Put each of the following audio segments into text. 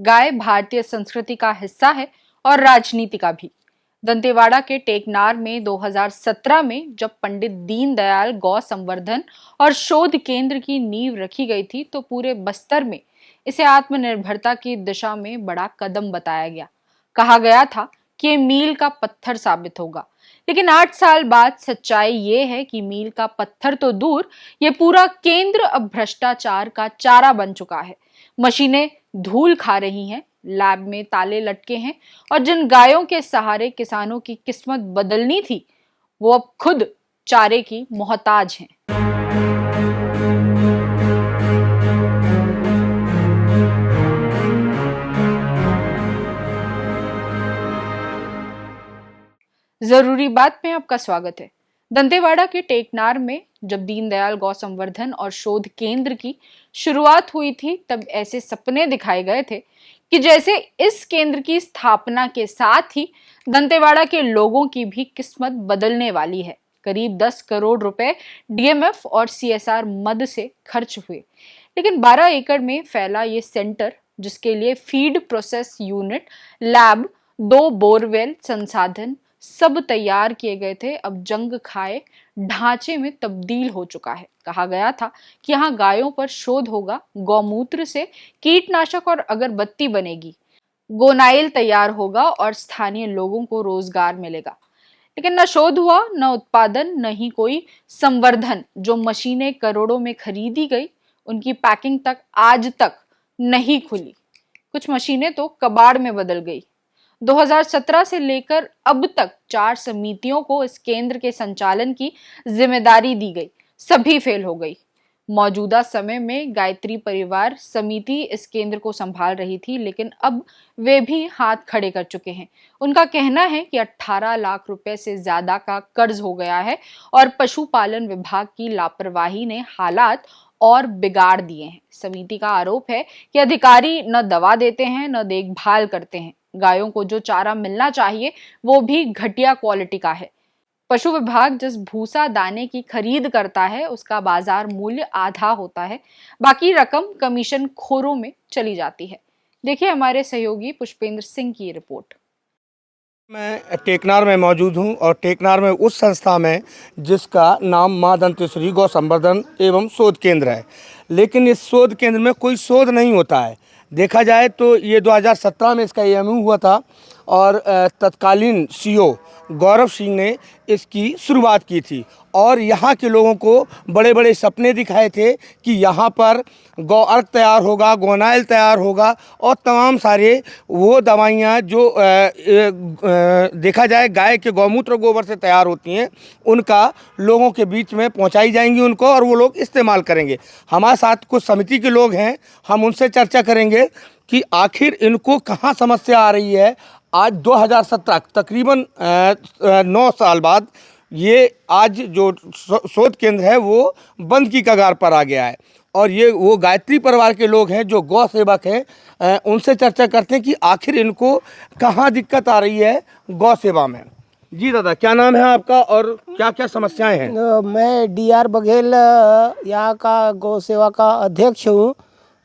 गाय भारतीय संस्कृति का हिस्सा है और राजनीति का भी। दंतेवाड़ा के टेकनार में 2017 में जब पंडित दीनदयाल गौ संवर्धन और शोध केंद्र की नींव रखी गई थी, तो पूरे बस्तर में इसे आत्मनिर्भरता की दिशा में बड़ा कदम बताया गया। कहा गया था कि ये मील का पत्थर साबित होगा, लेकिन 8 साल बाद सच्चाई ये है कि मील का पत्थर तो दूर, ये पूरा केंद्र अब भ्रष्टाचार का चारा बन चुका है। मशीनें धूल खा रही हैं, लैब में ताले लटके हैं और जिन गायों के सहारे किसानों की किस्मत बदलनी थी, वो अब खुद चारे की मोहताज हैं। जरूरी बात में आपका स्वागत है। दंतेवाड़ा के टेकनार में जब दीनदयाल गौ संवर्धन और शोध केंद्र की शुरुआत हुई थी, तब ऐसे सपने दिखाए गए थे कि जैसे इस केंद्र की स्थापना के साथ ही दंतेवाड़ा के लोगों की भी किस्मत बदलने वाली है। करीब 10 करोड़ रुपए डीएमएफ और सीएसआर मद से खर्च हुए, लेकिन 12 एकड़ में फैला ये सेंटर, जिसके लिए feed process unit, lab, 2 borewell, संसाधन सब तैयार किए गए थे, अब जंग खाए ढांचे में तब्दील हो चुका है। कहा गया था कि यहाँ गायों पर शोध होगा, गौमूत्र से कीटनाशक और अगरबत्ती बनेगी, गोनाइल तैयार होगा और स्थानीय लोगों को रोजगार मिलेगा। लेकिन न शोध हुआ, न उत्पादन, न ही कोई संवर्धन। जो मशीनें करोड़ों में खरीदी गई, उनकी पैकिंग तक आज तक नहीं खुली। कुछ मशीनें तो कबाड़ में बदल गई। 2017 से लेकर अब तक 4 समितियों को इस केंद्र के संचालन की जिम्मेदारी दी गई, सभी फेल हो गई। मौजूदा समय में गायत्री परिवार समिति इस केंद्र को संभाल रही थी, लेकिन अब वे भी हाथ खड़े कर चुके हैं। उनका कहना है कि 18 लाख रुपए से ज्यादा का कर्ज हो गया है और पशुपालन विभाग की लापरवाही ने हालात और बिगाड़ दिए हैं। समिति का आरोप है कि अधिकारी न दवा देते हैं, न देखभाल करते हैं। गायों को जो चारा मिलना चाहिए, वो भी घटिया क्वालिटी का है। पशु विभाग जिस भूसा दाने की खरीद करता है, उसका बाजार मूल्य आधा होता है, बाकी रकम कमीशन खोरों में चली जाती है। देखिए हमारे सहयोगी पुष्पेंद्र सिंह की रिपोर्ट। मैं टेकनार में मौजूद हूं और टेकनार में उस संस्था में जिसका नाम मां दंतेश्वरी गौ संवर्धन एवं शोध केंद्र है, लेकिन इस शोध केंद्र में कोई शोध नहीं होता है। देखा जाए तो ये 2017 में इसका एएमयू हुआ था और तत्कालीन सीओ गौरव सिंह ने इसकी शुरुआत की थी और यहाँ के लोगों को बड़े बड़े सपने दिखाए थे कि यहाँ पर गौ अर्क तैयार होगा, गोनाइल तैयार होगा और तमाम सारे वो दवाइयाँ जो देखा जाए गाय के गौमूत्र गोबर से तैयार होती हैं, उनका लोगों के बीच में पहुँचाई जाएंगी उनको और वो लोग इस्तेमाल करेंगे। हमारे साथ कुछ समिति के लोग हैं, हम उनसे चर्चा करेंगे कि आखिर इनको कहाँ समस्या आ रही है। आज 2017 तकरीबन 9 साल बाद ये आज जो शोध केंद्र है वो बंद की कगार पर आ गया है और ये वो गायत्री परिवार के लोग हैं जो गौ सेवक हैं, उनसे चर्चा करते हैं कि आखिर इनको कहाँ दिक्कत आ रही है गौ सेवा में। जी दादा, क्या नाम है आपका और क्या क्या समस्याएं हैं? मैं डीआर बघेल यहाँ का गौ सेवा का अध्यक्ष हूँ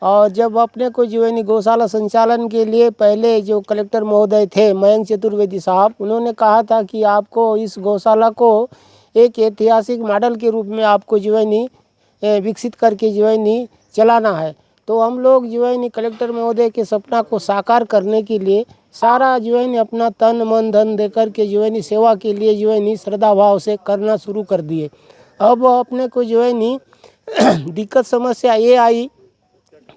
और जब अपने को जो है गौशाला संचालन के लिए पहले जो कलेक्टर महोदय थे मयंक चतुर्वेदी साहब, उन्होंने कहा था कि आपको इस गौशाला को एक ऐतिहासिक मॉडल के रूप में आपको जो है विकसित करके जो है चलाना है। तो हम लोग जो है कलेक्टर महोदय के सपना को साकार करने के लिए सारा जो है अपना तन मन धन दे करके जो है सेवा के लिए जो है श्रद्धा भाव से करना शुरू कर दिए। अब अपने को जो है दिक्कत समस्या ये आई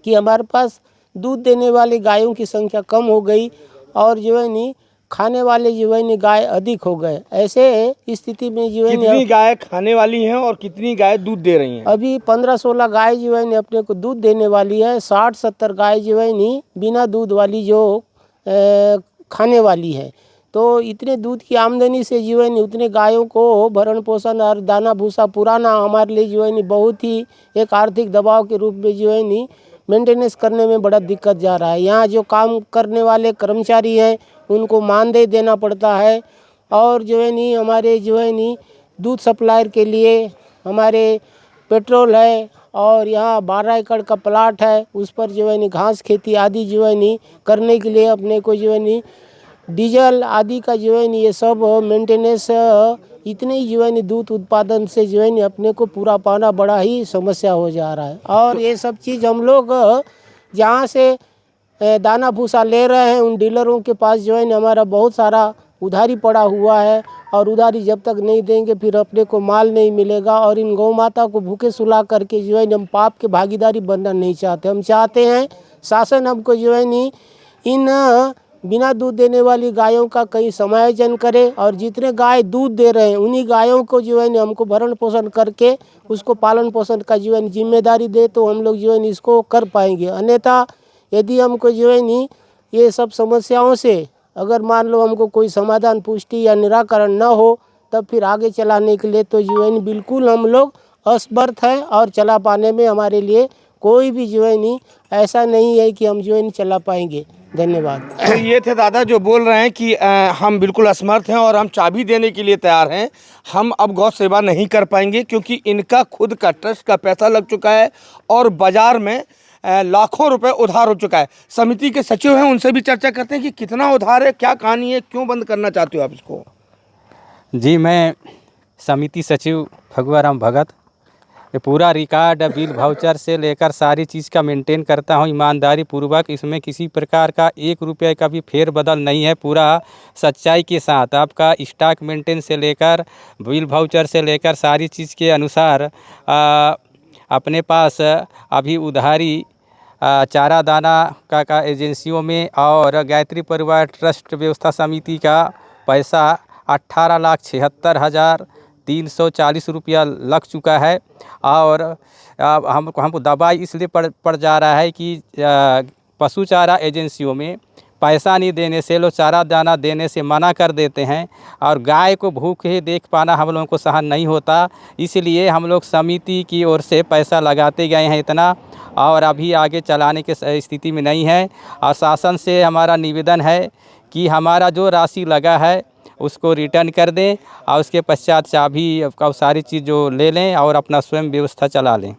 कि हमारे पास दूध देने वाली गायों की संख्या कम हो गई और जो है खाने वाले जो है गाय अधिक हो गए। ऐसे स्थिति में जो है कितनी गाय खाने वाली हैं और कितनी गाय दूध दे रही हैं? अभी 15-16 गाय जो है अपने को दूध देने वाली है, 60-70 गाय जो है बिना दूध वाली जो खाने वाली है। तो इतने दूध की आमदनी से जो है उतने गायों को भरण पोषण और दाना भूसा पुराना हमारे लिए जो है बहुत ही एक आर्थिक दबाव के रूप में जो है मेंटेनेंस करने में बड़ा दिक्कत जा रहा है। यहाँ जो काम करने वाले कर्मचारी हैं उनको मानदेय देना पड़ता है और जो है हमारे जो है दूध सप्लायर के लिए हमारे पेट्रोल है और यहाँ 12 एकड़ का प्लाट है। उस पर जो है नी घास खेती आदि जो है नी करने के लिए अपने को जो है नी डीजल आदि का जो है नी ये सब मेंटेनेंस इतने ही जो है नी दूध उत्पादन से जो है नी अपने को पूरा पाना बड़ा ही समस्या हो जा रहा है। और ये सब चीज़ हम लोग जहाँ से दाना भूसा ले रहे हैं उन डीलरों के पास जो है ना हमारा बहुत सारा उधारी पड़ा हुआ है, और उधारी जब तक नहीं देंगे फिर अपने को माल नहीं मिलेगा। और इन गौ माता को भूखे सुला करके जो है हम पाप के भागीदारी बनना नहीं चाहते। हम चाहते हैं शासन हमको जो है नी इन बिना दूध देने वाली गायों का कहीं समायोजन करे, और जितने गाय दूध दे रहे हैं उन्हीं गायों को जो है नी हमको भरण पोषण करके उसको पालन पोषण का जो है नी जिम्मेदारी दे, तो हम लोग जो है नी इसको कर पाएंगे। अन्यथा यदि हमको जो है नी ये सब समस्याओं से अगर मान लो हमको कोई समाधान पुष्टि या निराकरण न हो, तब फिर आगे चलाने के लिए तो जो है नी बिल्कुल हम लोग असमर्थ हैं, और चला पाने में हमारे लिए कोई भी जो है नी ऐसा नहीं है कि हम जो है नी चला पाएंगे। धन्यवाद। तो ये थे दादा जो बोल रहे हैं कि हम बिल्कुल असमर्थ हैं और हम चाबी देने के लिए तैयार हैं। हम अब गौ सेवा नहीं कर पाएंगे क्योंकि इनका खुद का ट्रस्ट का पैसा लग चुका है और बाज़ार में लाखों रुपए उधार हो चुका है। समिति के सचिव हैं, उनसे भी चर्चा करते हैं कि कितना उधार है, क्या कहानी है, क्यों बंद करना चाहते हो आप इसको। जी, मैं समिति सचिव भगवाराम भगत, ये पूरा रिकॉर्ड बिल वाउचर से लेकर सारी चीज़ का मेंटेन करता हूँ ईमानदारी पूर्वक। इसमें किसी प्रकार का 1 रुपये का भी फेर बदल नहीं है। पूरा सच्चाई के साथ आपका स्टॉक मेंटेन से लेकर बिल वाउचर से लेकर सारी चीज़ के अनुसार अपने पास अभी उधारी चारा दाना का एजेंसियों में और गायत्री परिवार ट्रस्ट व्यवस्था समिति का पैसा 18,76,340 रुपया लग चुका है। और हमको दबाई इसलिए पड़ जा रहा है कि पशु चारा एजेंसियों में पैसा नहीं देने से लोग चारा दाना देने से मना कर देते हैं, और गाय को भूखे देख पाना हम लोगों को सहन नहीं होता। इसलिए हम लोग समिति की ओर से पैसा लगाते गए हैं इतना, और अभी आगे चलाने की स्थिति में नहीं है। और शासन से हमारा निवेदन है कि हमारा जो राशि लगा है उसको रिटर्न कर दें, और उसके पश्चात चाबी का सारी चीज़ जो ले लें और अपना स्वयं व्यवस्था चला लें।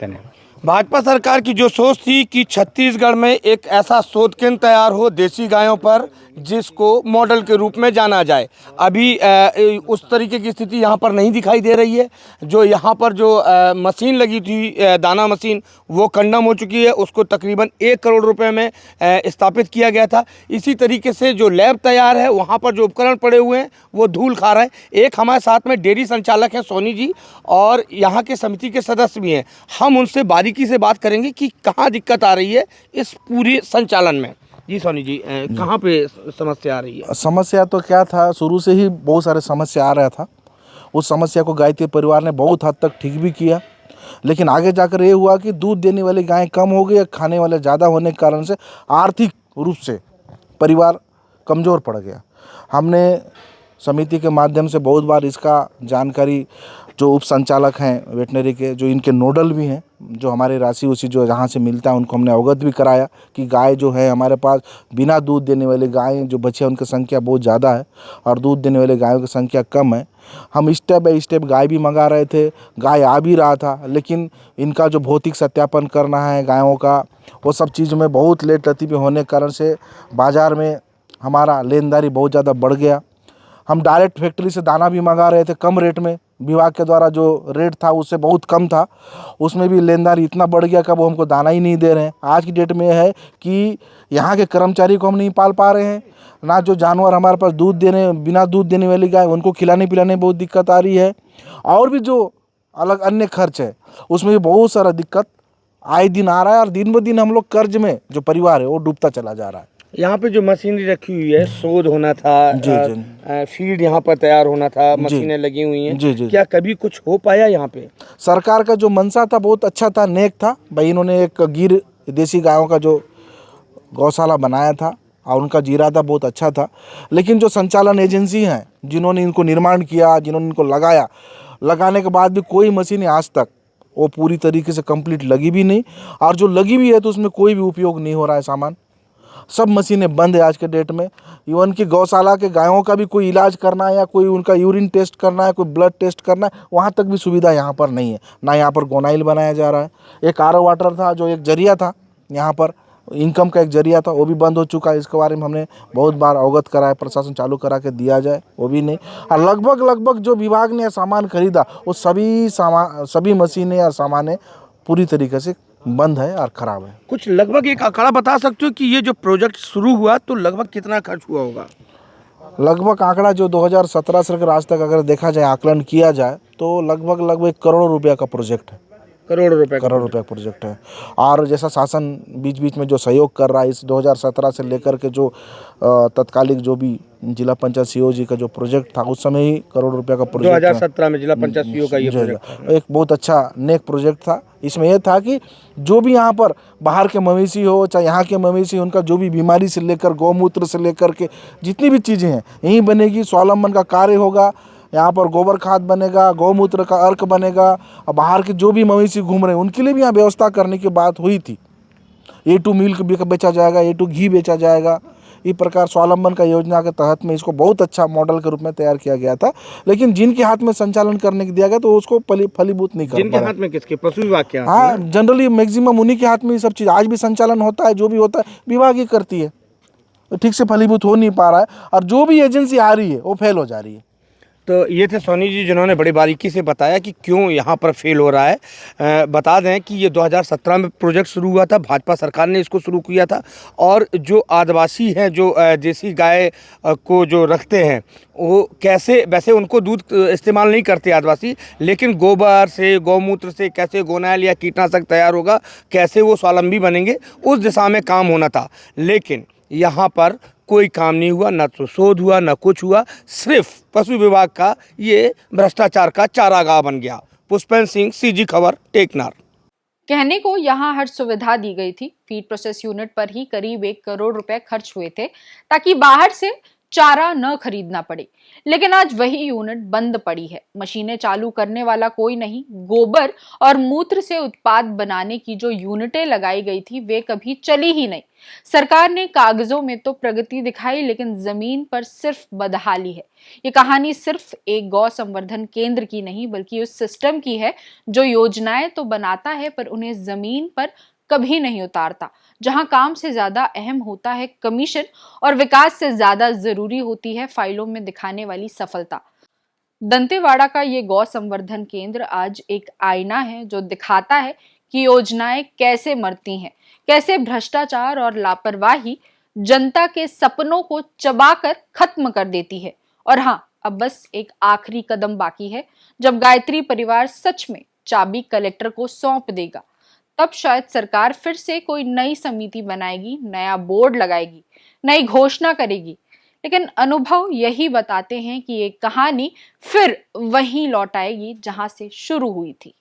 धन्यवाद। भाजपा सरकार की जो सोच थी कि छत्तीसगढ़ में एक ऐसा शोध केंद्र तैयार हो देसी गायों पर जिसको मॉडल के रूप में जाना जाए, अभी उस तरीके की स्थिति यहाँ पर नहीं दिखाई दे रही है। जो यहाँ पर जो मशीन लगी थी दाना मशीन, वो कंडम हो चुकी है, उसको तकरीबन 1 करोड़ रुपए में स्थापित किया गया था। इसी तरीके से जो लैब तैयार है वहाँ पर जो उपकरण पड़े हुए हैं वो धूल खा रहे हैं। एक हमारे साथ में डेयरी संचालक हैं सोनी जी, और यहाँ के समिति के सदस्य भी हैं। हम उनसे बारीकी से बात करेंगे कि कहाँ दिक्कत आ रही है इस पूरे संचालन में। जी सोनी जी, कहाँ पे समस्या आ रही है? समस्या तो क्या था, शुरू से ही बहुत सारे समस्या आ रहा था। उस समस्या को गायत्री परिवार ने बहुत हद तक ठीक भी किया, लेकिन आगे जाकर ये हुआ कि दूध देने वाली गायें कम हो गई, खाने वाले ज़्यादा होने के कारण से आर्थिक रूप से परिवार कमज़ोर पड़ गया। हमने समिति के माध्यम से बहुत बार इसका जानकारी जो उप संचालक हैं वेटनरी के, जो इनके नोडल भी हैं, जो हमारे राशि उसी जो जहाँ से मिलता है उनको हमने अवगत भी कराया कि गाय जो है हमारे पास बिना दूध देने वाली गायें जो बचे हैं उनकी संख्या बहुत ज़्यादा है और दूध देने वाले गायों की संख्या कम है। हम स्टेप बाय स्टेप गाय भी मंगा रहे थे, गाय आ भी रहा था, लेकिन इनका जो भौतिक सत्यापन करना है गायों का, वो सब चीज़ में बहुत लेट गति पे होने के कारण से बाज़ार में हमारा लेनदारी बहुत ज़्यादा बढ़ गया। हम डायरेक्ट फैक्ट्री से दाना भी मंगा रहे थे कम रेट में, विभाग के द्वारा जो रेट था उससे बहुत कम था, उसमें भी लेनदारी इतना बढ़ गया कि वो हमको दाना ही नहीं दे रहे हैं। आज की डेट में है कि यहाँ के कर्मचारी को हम नहीं पाल पा रहे हैं, ना जो जानवर हमारे पास बिना दूध देने वाली गाय उनको खिलाने पिलाने में बहुत दिक्कत आ रही है, और भी जो अलग अन्य खर्च है उसमें भी बहुत सारा दिक्कत आए दिन आ रहा है। और दिन ब दिन हम लोग कर्ज में जो परिवार है वो डूबता चला जा रहा है। यहाँ पे जो मशीनरी रखी हुई है, शोध होना था, फीड यहाँ पर तैयार होना था, मशीनें लगी हुई हैं, क्या कभी कुछ हो पाया यहाँ पे? सरकार का जो मंशा था बहुत अच्छा था, नेक था भाई। इन्होंने एक गिर देसी गायों का जो गौशाला बनाया था और उनका जीरादा बहुत अच्छा था, लेकिन जो संचालन एजेंसी हैं जिन्होंने इनको निर्माण किया, जिन्होंने इनको लगाने के बाद भी कोई मशीनें आज तक वो पूरी तरीके से कंप्लीट लगी भी नहीं, और जो लगी भी है तो उसमें कोई भी उपयोग नहीं हो रहा है सामान। सब मशीनें बंद है आज के डेट में। इवन कि गौशाला के गायों का भी कोई इलाज करना है या कोई उनका यूरिन टेस्ट करना है, कोई ब्लड टेस्ट करना है, वहाँ तक भी सुविधा यहाँ पर नहीं है। ना यहाँ पर गोनाइल बनाया जा रहा है। एक आरओ वाटर था जो एक जरिया था, यहाँ पर इनकम का एक जरिया था, वो भी बंद हो चुका है। इसके बारे में हमने बहुत बार अवगत कराया, प्रशासन चालू करा के दिया जाए, वो भी नहीं। और लगभग जो विभाग ने सामान खरीदा वो सभी मशीनें या सामानें पूरी तरीके से बंद है और ख़राब है। कुछ लगभग एक आंकड़ा बता सकते हो कि ये जो प्रोजेक्ट शुरू हुआ तो लगभग कितना खर्च हुआ होगा? लगभग आंकड़ा जो 2017 से लेकर आज तक अगर देखा जाए, आकलन किया जाए तो लगभग 1 करोड़ रुपया का प्रोजेक्ट है। करोड़ रुपए का प्रोजेक्ट है। और जैसा शासन बीच में जो सहयोग कर रहा है, इस 2017 से लेकर के जो तत्कालिक जो भी जिला पंचायत सीओ जी का जो प्रोजेक्ट था, उस समय ही करोड़ रुपया का प्रोजेक्ट 2017 में जिला पंचायत सीओ का ये प्रोजेक्ट एक बहुत अच्छा नेक प्रोजेक्ट था। इसमें यह था कि जो भी यहाँ पर बाहर के मवेशी हो चाहे यहाँ के मवेशी, उनका जो भी बीमारी से लेकर गौमूत्र से लेकर के जितनी भी चीज़ें हैं यहीं बनेगी। स्वावलंबन का कार्य होगा, यहाँ पर गोबर खाद बनेगा, गौमूत्र का अर्क बनेगा। और बाहर के जो भी मवेशी घूम रहे हैं उनके लिए भी यहाँ व्यवस्था करने की बात हुई थी। A2 मिल्क भी बेचा जाएगा, A2 घी बेचा जाएगा। इस प्रकार स्वावलंबन का योजना के तहत में इसको बहुत अच्छा मॉडल के रूप में तैयार किया गया था। लेकिन जिनके हाथ में संचालन करने को दिया गया तो उसको फलीभूत नहीं कर जिनके पाया। हाथ में किसके? पशु विभाग के हाथ में? हाँ, जनरली मैक्सिमम उन्हीं के हाथ में ये सब चीज़ आज भी संचालन होता है। जो भी होता है विभाग ही करती है, तो ठीक से फलीभूत हो नहीं पा रहा है। और जो भी एजेंसी आ रही है वो फेल हो जा रही है। तो ये थे सोनी जी जिन्होंने बड़ी बारीकी से बताया कि क्यों यहाँ पर फेल हो रहा है। बता दें कि ये 2017 में प्रोजेक्ट शुरू हुआ था, भाजपा सरकार ने इसको शुरू किया था। और जो आदिवासी हैं, जो देसी गाय को जो रखते हैं, वो कैसे, वैसे उनको दूध इस्तेमाल नहीं करते आदिवासी, लेकिन गोबर से, गौमूत्र से कैसे गोनाइल या कीटनाशक तैयार होगा, कैसे वो स्वावलंबी बनेंगे, उस दिशा में काम होना था। लेकिन यहाँ पर कोई काम नहीं हुआ, ना तो शोध हुआ, ना कुछ हुआ। सिर्फ पशु विभाग का ये भ्रष्टाचार का चारागाह बन गया। पुष्पेंद्र सिंह, CG खबर, टेकनार। कहने को यहाँ हर सुविधा दी गई थी। फीड प्रोसेस यूनिट पर ही करीब 1 करोड़ रुपए खर्च हुए थे ताकि बाहर से चारा न खरीदना पड़े। लेकिन आज वही यूनिट बंद पड़ी है। मशीनें चालू करने वाला कोई नहीं। गोबर और मूत्र से उत्पाद बनाने की जो यूनिटें लगाई गई थी वे कभी चली ही नहीं। सरकार ने कागजों में तो प्रगति दिखाई, लेकिन जमीन पर सिर्फ बदहाली है। ये कहानी सिर्फ एक गौ संवर्धन केंद्र की नहीं बल्कि उस सिस्टम की है जो योजनाएं तो बनाता है पर उन्हें जमीन पर कभी नहीं उतारता। जहां काम से ज्यादा अहम होता है कमीशन और विकास से ज्यादा जरूरी होती है फाइलों में दिखाने वाली सफलता। दंतेवाड़ा का ये गौ संवर्धन केंद्र आज एक आईना है जो दिखाता है कि योजनाएं कैसे मरती हैं, कैसे भ्रष्टाचार और लापरवाही जनता के सपनों को चबाकर खत्म कर देती है। और हाँ, अब बस एक आखिरी कदम बाकी है। जब गायत्री परिवार सच में चाबी कलेक्टर को सौंप देगा, तब शायद सरकार फिर से कोई नई समिति बनाएगी, नया बोर्ड लगाएगी, नई घोषणा करेगी। लेकिन अनुभव यही बताते हैं कि ये कहानी फिर वहीं लौट आएगी जहां से शुरू हुई थी।